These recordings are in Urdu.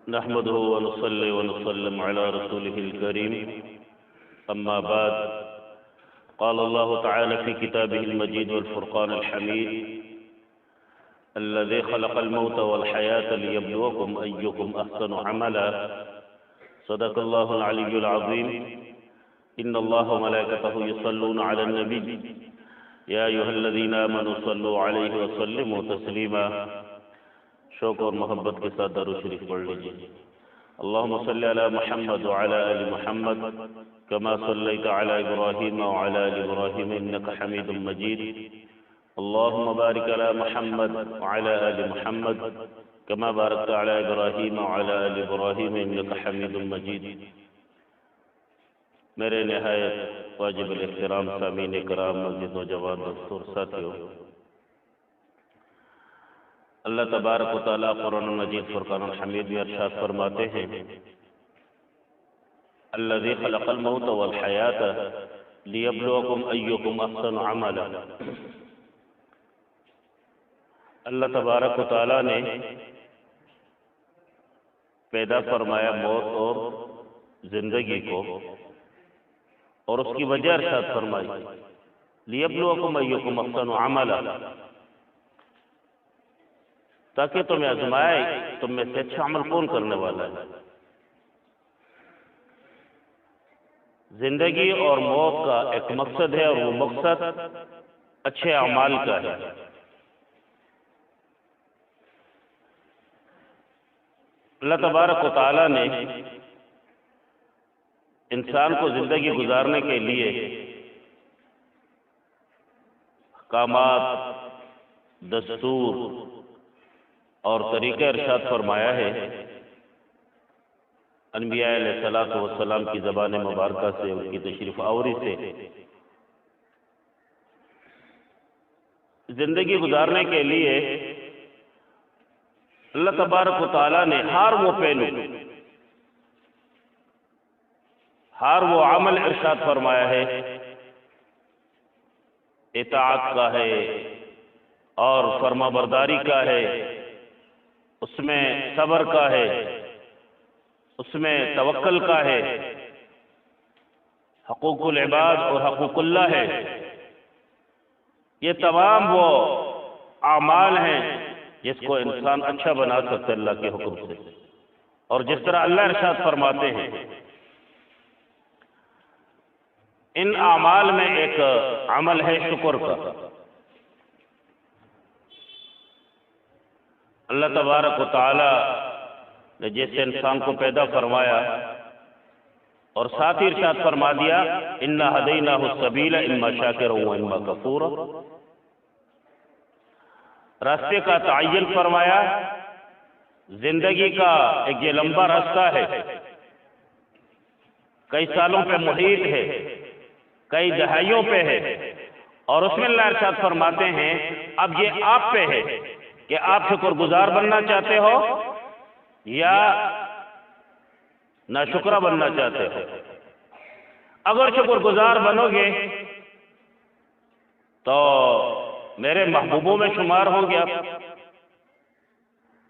نحمده ونصلي ونسلم على رسوله الكريم أما بعد قال الله تعالى في كتابه المجيد والفرقان الحميد الذي خلق الموت والحياة ليبلوكم أيكم أحسن عملا صدق الله العلي العظيم إن الله وملائكته يصلون على النبي يا أيها الذين آمنوا صلوا عليه وسلموا تسليما شوق اور محبت کے ساتھ درود شریف پڑھ لیجیے اللهم صل على محمد وعلى آل محمد كما صليت على إبراهيم وعلى آل إبراهيم إنك حميد مجيد اللهم بارك على محمد وعلى آل محمد كما باركت على إبراهيم وعلى آل إبراهيم إنك حميد مجيد میرے نہایت واجب الاحترام سامعین کرام مسجد نوجوان دوستوں اور ساتھیوں، اللہ تبارک و تعالیٰ قرآن مجید فرقان الحمید میں ارشاد فرماتے ہیں الذی خلق الموت والحیات لیبلوکم ایکم احسن عملا۔ اللہ تبارک و تعالیٰ نے پیدا فرمایا موت اور زندگی کو، اور اس کی وجہ ارشاد فرمائی لیبلوکم ایکم احسن عملا، تاکہ تمہیں آزمائے تم میں سے اچھا عمل کون کرنے والا ہے۔ زندگی اور موت کا ایک مقصد ہے، اور وہ مقصد اچھے اعمال کا ہے۔ اللہ تبارک و تعالیٰ نے انسان کو زندگی گزارنے کے لیے احکامات، دستور اور طریقہ ارشاد فرمایا ہے انبیاء علیہ السلام کی زبان مبارکہ سے، ان کی تشریف آوری سے۔ زندگی گزارنے کے لیے اللہ تبارک و تعالیٰ نے ہر وہ پہلو، ہر وہ عمل ارشاد فرمایا ہے، اطاعت کا ہے اور فرما برداری کا ہے، اس میں صبر کا ہے، اس میں توکل کا ہے، حقوق العباد اور حقوق اللہ ہے۔ یہ تمام وہ اعمال ہیں جس کو انسان اچھا بنا سکتا ہے اللہ کے حکم سے، اور جس طرح اللہ ارشاد فرماتے ہیں ان اعمال میں ایک عمل ہے شکر کا۔ اللہ تبارک و تعالی نے جیسے انسان کو پیدا فرمایا اور ساتھ ہی ارشاد فرما دیا اِنَّا هَدَيْنَاهُ السَّبِيلَ إِمَّا شَاكِرًا وَإِمَّا كَفُورًا، راستے کا تعین فرمایا۔ زندگی کا ایک یہ لمبا راستہ ہے، کئی سالوں پہ محیط ہے، کئی دہائیوں پہ ہے، اور اس میں اللہ ارشاد فرماتے ہیں اب یہ آپ پہ ہے کہ آپ شکر گزار بننا چاہتے ہو یا ناشکرہ بننا چاہتے ہو۔ اگر شکر گزار بنو گے تو میرے محبوبوں میں شمار ہوں گے،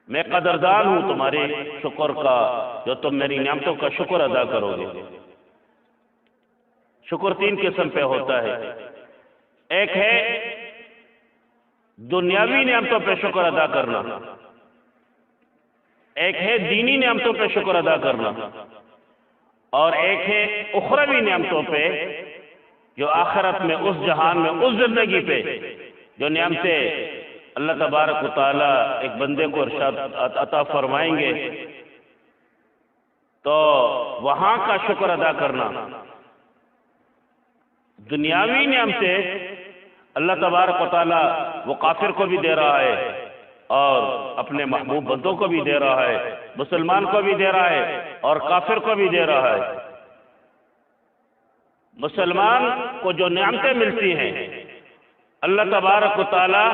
میں قدردان ہوں تمہارے شکر کا، جو تم میری نعمتوں کا شکر ادا کرو گے۔ شکر تین قسم پہ ہوتا ہے، ایک ہے دنیاوی نعمتوں پہ شکر ادا کرنا، ایک ہے دینی نعمتوں پہ شکر ادا کرنا، اور ایک ہے اخروی نعمتوں پہ جو آخرت میں، اس جہان میں، اس زندگی پہ جو نعمتیں اللہ تبارک و تعالیٰ ایک بندے کو ارشاد عطا فرمائیں گے تو وہاں کا شکر ادا کرنا۔ دنیاوی نعمتیں اللہ تبارک و تعالیٰ وہ کافر کو بھی دے رہا ہے اور اپنے محبوب بندوں کو بھی دے رہا ہے، مسلمان کو بھی دے رہا ہے اور کافر کو بھی دے رہا ہے۔ مسلمان کو جو نعمتیں ملتی ہیں اللہ تبارک و تعالیٰ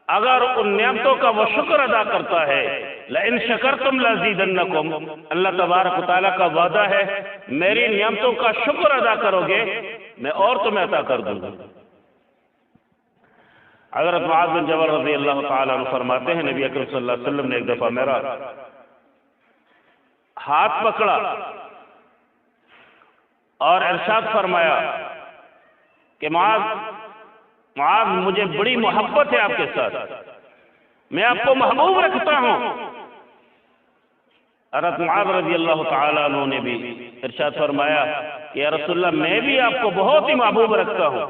اگر ان نعمتوں کا وہ شکر ادا کرتا ہے لَإِن شَكَرْتُمْ لَأَزِيدَنَّكُمْ، اللہ تبارک و تعالیٰ کا وعدہ ہے میری نعمتوں کا شکر ادا کرو گے میں اور تمہیں عطا کر دوں گا۔ حضرت معاذ بن جبل رضی اللہ تعالیٰ عنہ فرماتے ہیں نبی اکرم صلی اللہ علیہ وسلم نے ایک دفعہ میرا ہاتھ پکڑا اور ارشاد فرمایا کہ معاذ مجھے بڑی محبت ہے آپ کے ساتھ، میں آپ کو محبوب رکھتا ہوں۔ حضرت معاذ رضی اللہ تعالیٰ عنہ نے بھی ارشاد فرمایا کہ یا رسول اللہ میں بھی آپ کو بہت ہی محبوب رکھتا ہوں۔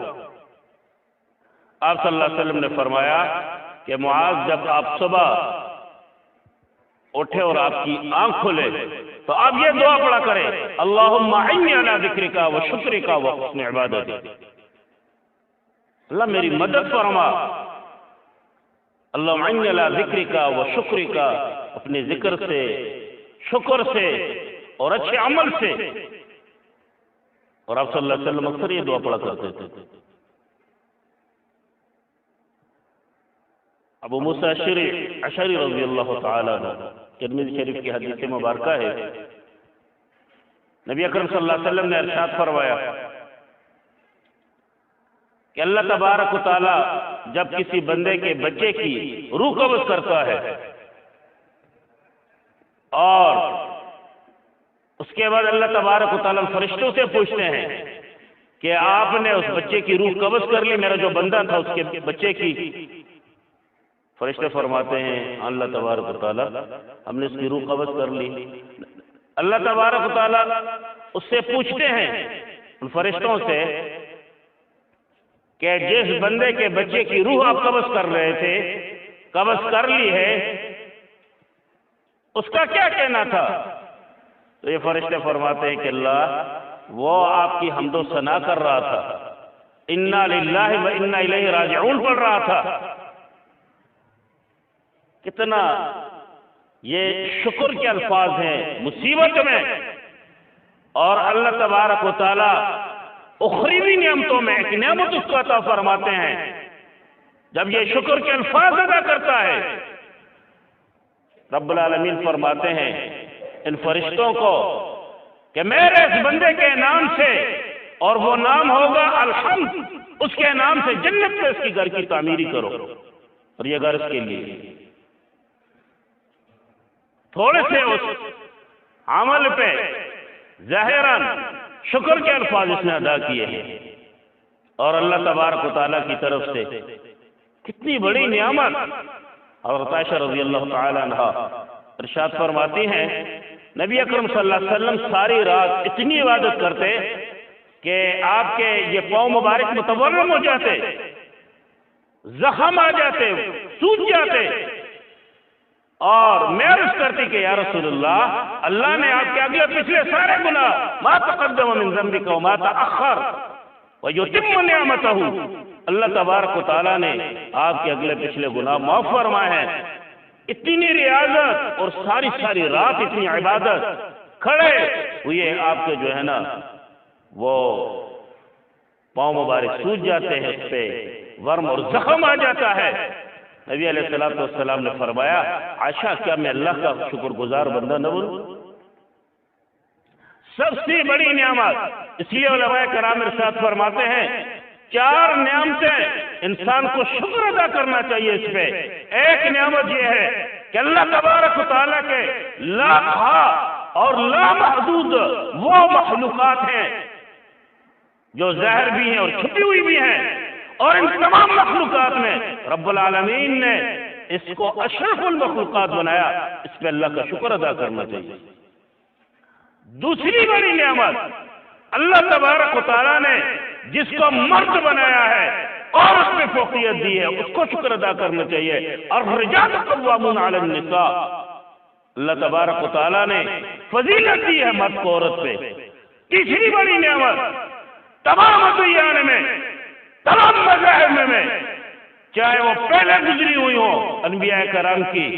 آپ صلی اللہ علیہ وسلم نے فرمایا کہ معاذ جب آپ صبح اٹھے اور آپ کی آنکھ کھلے تو آپ یہ دعا پڑھا کریں، اللہم اعنی علی ذکرک و شکرک و حسن عبادتک، اللہ میری مدد فرما، اللہم اعنی علی ذکرک و شکرک، اپنے ذکر سے، شکر سے اور اچھے عمل سے۔ اور آپ صلی اللہ علیہ وسلم اکثر یہ دعا پڑھا کرتے تھے۔ ابو موسیٰ اشعری رضی اللہ تعالیٰ عنہ، ترمذی شریف کی حدیث مبارکہ ہے، نبی اکرم صلی اللہ علیہ وسلم نے ارشاد فرمایا کہ اللہ تبارک و تعالیٰ جب کسی بندے کے بچے کی روح قبض کرتا ہے اور اس کے بعد اللہ تبارک و تعالیٰ فرشتوں سے پوچھتے ہیں کہ آپ نے اس بچے کی روح قبض کر لی، میرا جو بندہ تھا اس کے بچے کی، فرشتے فرماتے ہیں اللہ تبارک و تعالیٰ ہم نے اس کی روح قبض کر لی۔ اللہ تبارک و تعالیٰ اس سے پوچھتے ہیں ان فرشتوں سے کہ جس بندے کے بچے کی روح آپ قبض کر رہے تھے، قبض کر لی ہے، اس کا کیا کہنا تھا؟ تو یہ فرشتے فرماتے ہیں کہ اللہ وہ آپ کی حمد و ثنا کر رہا تھا، انا للہ و انا الیہ راجعون پڑھ رہا تھا۔ کتنا یہ شکر کے الفاظ ہیں مصیبت میں، اور اللہ تبارک و تعالی اخروی نعمتوں میں ایک نعمت اس کو عطا فرماتے ہیں جب یہ شکر کے الفاظ ادا کرتا ہے۔ رب العالمین فرماتے ہیں ان فرشتوں کو کہ میرے اس بندے کے نام سے، اور وہ نام ہوگا الحمد، اس کے نام سے جنت میں اس کی گھر کی تعمیری کرو، اور یہ گھر اس کے لیے۔ تھوڑے سے اس عمل پہ ظاہراً شکر کے الفاظ اس نے ادا کیے ہیں، اور اللہ تبارک و تعالیٰ کی طرف سے کتنی بڑی نعمت۔ حضرت عائشہ رضی اللہ تعالی عنہ ارشاد فرماتی ہیں نبی اکرم صلی اللہ علیہ وسلم ساری رات اتنی عبادت کرتے کہ آپ کے یہ پاؤں مبارک متورم ہو جاتے، زخم آ جاتے، سوج جاتے، اور میں عرض کرتی کہ یا رسول اللہ نے آپ کے اگلے پچھلے سارے گناہ ما تقدم من ذنبک و ما تأخر ویتم نعمتہ، اللہ تبارک و تعالیٰ نے آپ کے اگلے پچھلے گناہ معاف فرمائے ہیں۔ اتنی ریاضت اور ساری رات اتنی عبادت، کھڑے ہوئے آپ کے جو ہے نا وہ پاؤں مبارک سوج جاتے ہیں، اس پہ ورم اور زخم آ جاتا ہے۔ نبی علیہ السلام نے فرمایا عائشہ کیا میں اللہ کا شکر گزار بندہ نہ بنوں؟ سب سے بڑی نعمت، اس لیے علماء کرام ارشاد فرماتے ہیں 4 نعمتیں انسان کو شکر ادا کرنا چاہیے اس پہ۔ ایک نعمت یہ ہے کہ اللہ تبارک و تعالیٰ کے لاکھا اور لامحدود وہ مخلوقات ہیں جو ظاہر بھی ہیں اور چھپی ہوئی بھی ہیں، اور ان تمام مخلوقات میں رب العالمین نے اس کو اشرف المخلوقات بنایا، اس پہ اللہ کا شکر ادا کرنا چاہیے۔ دوسری بڑی نعمت اللہ تبارک و تعالیٰ نے جس کو مرد بنایا ہے اور اس میں فوقیت دی ہے، اس کو شکر ادا کرنا چاہیے۔ اور الرجال قوامون علی النساء، اللہ تبارک و تعالیٰ نے فضیلت دی ہے مرد کو عورت پہ۔ تیسری بڑی نعمت تمام ادیان میں، تمام مذاہب میں، چاہے وہ پہلے گزری ہوئی ہوں انبیاء کرام کی،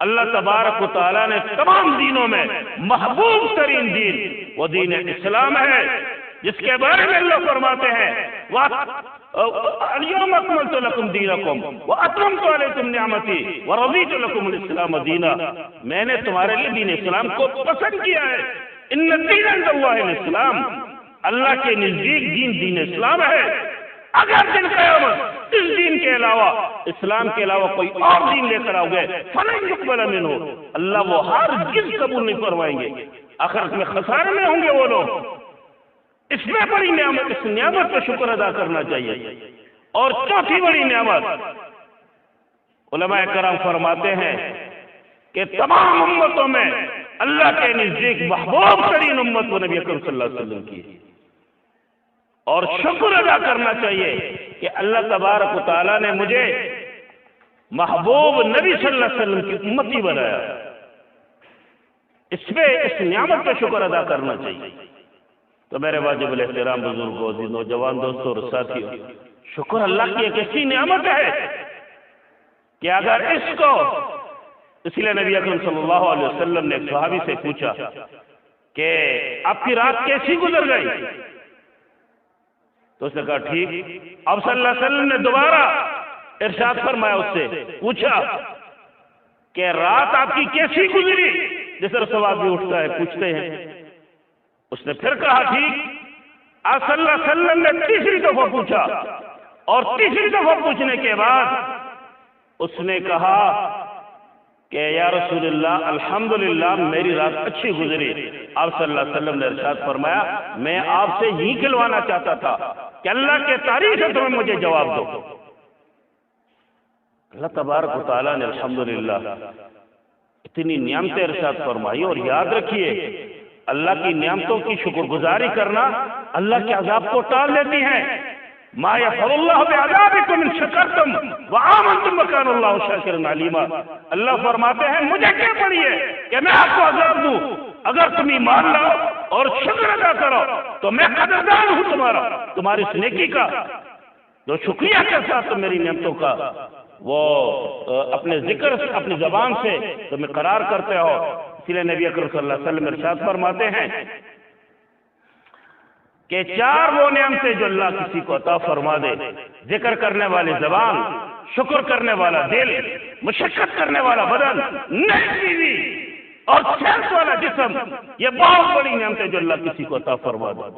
اللہ تبارک و تعالیٰ نے تمام دینوں میں محبوب ترین دین وہ دین اسلام ہے، جس کے بارے میں اللہ فرماتے ہیں اليوم اکملت لکم دینکم واتممت علیکم نعمتی ورضیت لکم الاسلام دینا، میں نے تمہارے لیے دین اسلام کو پسند کیا ہے۔ ان الدین عند اللہ الاسلام، اللہ کے نزدیک دین اسلام ہے۔ اگر دن قیامت اس دین کے علاوہ، اسلام کے علاوہ کوئی اور دین لے کر آؤ گے فلن یقبل منہ، اللہ وہ ہرگز قبول نہیں فرمائیں گے، آخرت میں خسارے میں ہوں گے وہ لوگ۔ اس میں بڑی نعمت، اس نعمت پہ شکر ادا کرنا چاہیے۔ اور چوتھی بڑی نعمت، علماء کرام فرماتے ہیں کہ تمام امتوں میں اللہ کے نزدیک محبوب ترین امت وہ نبی اکرم صلی اللہ علیہ وسلم کی ہے، اور شکر ادا کرنا چاہیے کہ اللہ تبارک و تعالیٰ نے مجھے محبوب نبی صلی اللہ علیہ وسلم کی امتی بنایا۔ اس پہ، اس نعمت پہ شکر ادا کرنا چاہیے۔ تو میرے واجب الاحترام بزرگوں، نوجوان دوستوں اور ساتھیوں، شکر اللہ کی ایک ایسی نعمت ہے کہ اگر اس کو، اس لیے نبی اکرم صلی اللہ علیہ وسلم نے ایک صحابی سے پوچھا کہ آپ کی رات کیسی گزر گئی؟ تو اس نے کہا ٹھیک۔ اب صلی اللہ علیہ وسلم نے دوبارہ ارشاد فرمایا، اس سے پوچھا کہ رات آپ کی کیسی گزری؟ جس طرح سوال بھی اٹھتا ہے، پوچھتے ہیں۔ اس نے پھر کہا ٹھیک۔ آپ صلی اللہ علیہ وسلم نے تیسری دفعہ پوچھا، اور تیسری دفعہ پوچھنے کے بعد اس نے کہا کہ یا رسول اللہ الحمدللہ میری رات اچھی گزری۔ آپ صلی اللہ علیہ وسلم نے ارشاد فرمایا میں آپ سے یہی کھلوانا چاہتا تھا کہ اللہ کے تعریف ہے تمہیں مجھے جواب دو۔ اللہ تبارک و تعالیٰ نے الحمدللہ اتنی نعمتیں ارشاد فرمائی، اور یاد رکھیے اللہ کی نعمتوں کی شکر گزاری کرنا اللہ کے عذاب کو ٹال دیتی ہیں۔ ما یفعل اللہ بعذابکم ان شکرتم وآمنتم وکان اللہ شاکرا علیما۔ اللہ فرماتے ہیں مجھے کیا پڑی ہے کہ میں آپ کو عذاب دوں، اگر تم ایمان لاؤ اور شکر ادا کرو تو میں قدردان ہوں تمہارا، تمہاری اس نیکی کا جو شکریہ کے ساتھ تم میری نعمتوں کا وہ اپنے ذکر سے، اپنی زبان سے تم اقرار کرتے ہو۔ اس لیے نبی اکرم صلی اللہ علیہ وسلم ارشاد فرماتے ہیں کہ چار وہ نعمتیں جو اللہ کسی کو عطا فرما دے، ذکر کرنے والی زبان، شکر کرنے والا دل، مشقت کرنے والا بدن، نیک بیوی اور صحت والا جسم، یہ بہت بڑی نعمتیں جو اللہ کسی کو عطا فرما دے۔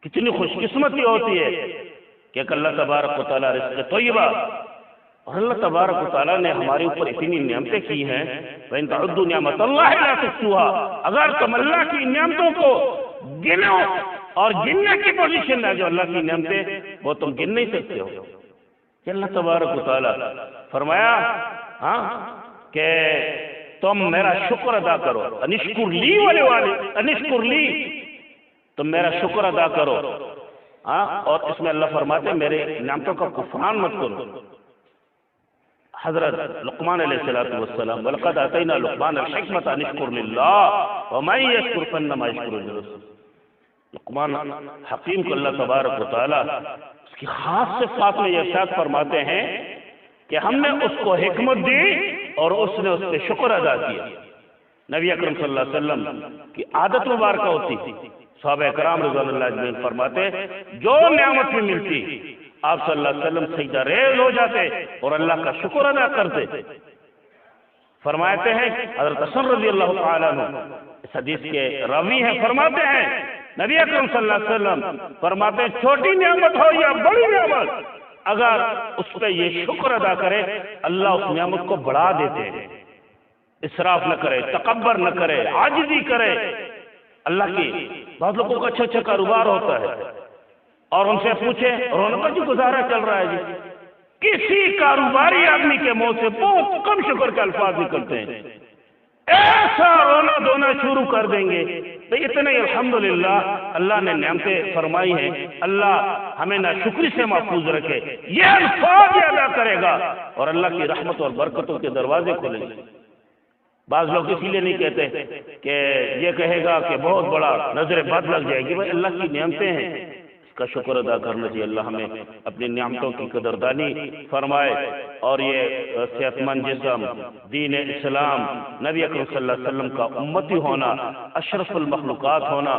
کتنی خوش قسمتی ہوتی ہے کہ اللہ تبارک و تعالیٰ رزق طیبہ، اور اللہ تبارک و تعالیٰ نے ہمارے اوپر اتنی نعمتیں کی ہیں، وَإِن تَعُدُّوا نِعْمَتَ اللَّهِ لَا تُحْصُوهَا، اگر تم اللہ کی نعمتوں کو گنو اور گننے کی پوزیشن ہے جو اللہ کی نعمتیں وہ تم گن نہیں سکتے ہو۔ کہ اللہ تبارک و تعالیٰ فرمایا کہ تم میرا شکر ادا کرو، انشکر لی انشکر لی، تم میرا شکر ادا کرو۔ اور اس میں اللہ فرماتے ہیں میرے نعمتوں کا کفران مت کرو۔ حضرت لقمان علیہ السلام وَلَقَدْ آتَيْنَا لُقْمَانَ الْحِكْمَةَ أَنِ اشْكُرْ لِلَّهِ وَمَن يَشْكُرْ فَإِنَّمَا يَشْكُرُ لِنَفْسِهِ۔ لقمان حکیم کو اللہ تبارک و تعالیٰ اس کی خاص صفات میں یہ ارشاد فرماتے ہیں کہ ہم نے اس کو حکمت دی اور اس نے اس پہ شکر ادا کیا۔ نبی اکرم صلی اللہ علیہ وسلم کی عادت مبارکہ ہوتی تھی، صحابہ کرام رضوان اللہ اجمعین فرماتے جو نعمت بھی ملتی آپ صلی اللہ علیہ وسلم سجدہ ریز ہو جاتے اور اللہ کا شکر ادا کرتے۔ فرماتے ہیں حضرت حسن رضی اللہ تعالیٰ عنہ اس حدیث کے راوی ہیں، فرماتے ہیں نبی اکرم صلی اللہ علیہ وسلم فرماتے ہیں چھوٹی نعمت ہو یا بڑی نعمت، اگر اس پہ یہ شکر ادا کرے اللہ اس نعمت کو بڑھا دیتے ہیں، اسراف نہ کرے، تکبر نہ کرے، عاجزی کرے۔ اللہ کی بعض لوگوں کا اچھا اچھا کاروبار ہوتا ہے اور ان سے پوچھیں رونق جی گزارا چل رہا ہے جی، کسی کاروباری آدمی کے منہ سے بہت کم شکر کے الفاظ نکلتے ہیں، ایسا رونا دھونا شروع کر دیں گے۔ تو اتنے الحمدللہ اللہ نے نعمتیں فرمائی ہیں، اللہ ہمیں نہ شکری سے محفوظ رکھے، یہ الفاظ ادا کرے گا اور اللہ کی رحمت اور برکتوں کے دروازے کھولیں گے۔ بعض لوگ اسی لیے نہیں کہتے کہ یہ کہے گا کہ بہت بڑا نظر بد لگ جائے گی، بھائی اللہ کی نعمتیں ہیں، اس کا شکر ادا کرنا چاہیے۔ اللہ ہمیں اپنی نعمتوں کی قدردانی فرمائے، اور یہ صحت مند جسم، دین اسلام، نبی اکرم صلی اللہ علیہ وسلم کا امتی ہونا، اشرف المخلوقات ہونا،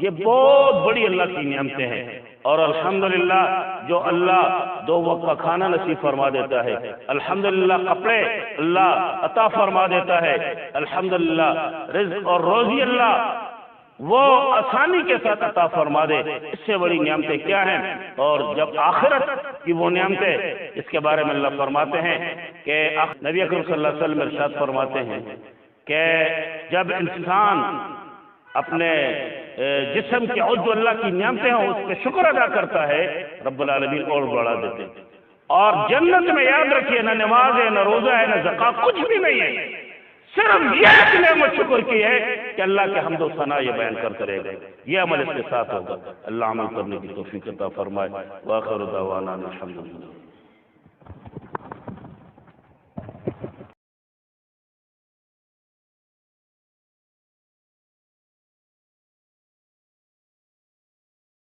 یہ بہت بڑی اللہ کی نعمتیں ہیں۔ اور الحمدللہ جو اللہ 2 وقت کا کھانا نصیب فرما دیتا ہے، الحمدللہ کپڑے اللہ عطا فرما دیتا ہے، الحمدللہ رزق اور روزی اللہ وہ آسانی کے ساتھ عطا فرما دے، اس سے بڑی نعمتیں کیا ہیں؟ اور جب آخرت کی وہ نعمتیں، اس کے بارے میں اللہ فرماتے ہیں کہ نبی اکرم صلی اللہ علیہ وسلم ارشاد فرماتے ہیں کہ جب انسان اپنے جسم کے عضو اللہ کی نعمتیں ہوں اس پہ شکر ادا کرتا ہے، رب العالمین اور بڑھا دیتے ہیں۔ اور جنت میں یاد رکھیے نہ نماز ہے، نہ روزہ ہے، نہ زکوٰۃ، کچھ بھی نہیں ہے، صرف یہ ایک نعمت شکر کی ہے کہ اللہ کے حمد و ثنا یہ بیان کرتے رہے گا، یہ عمل اس کے ساتھ ہوگا۔ اللہ عمل کرنے کی توفیق عطا فرمائے۔ وآخر دعوانا الحمدللہ۔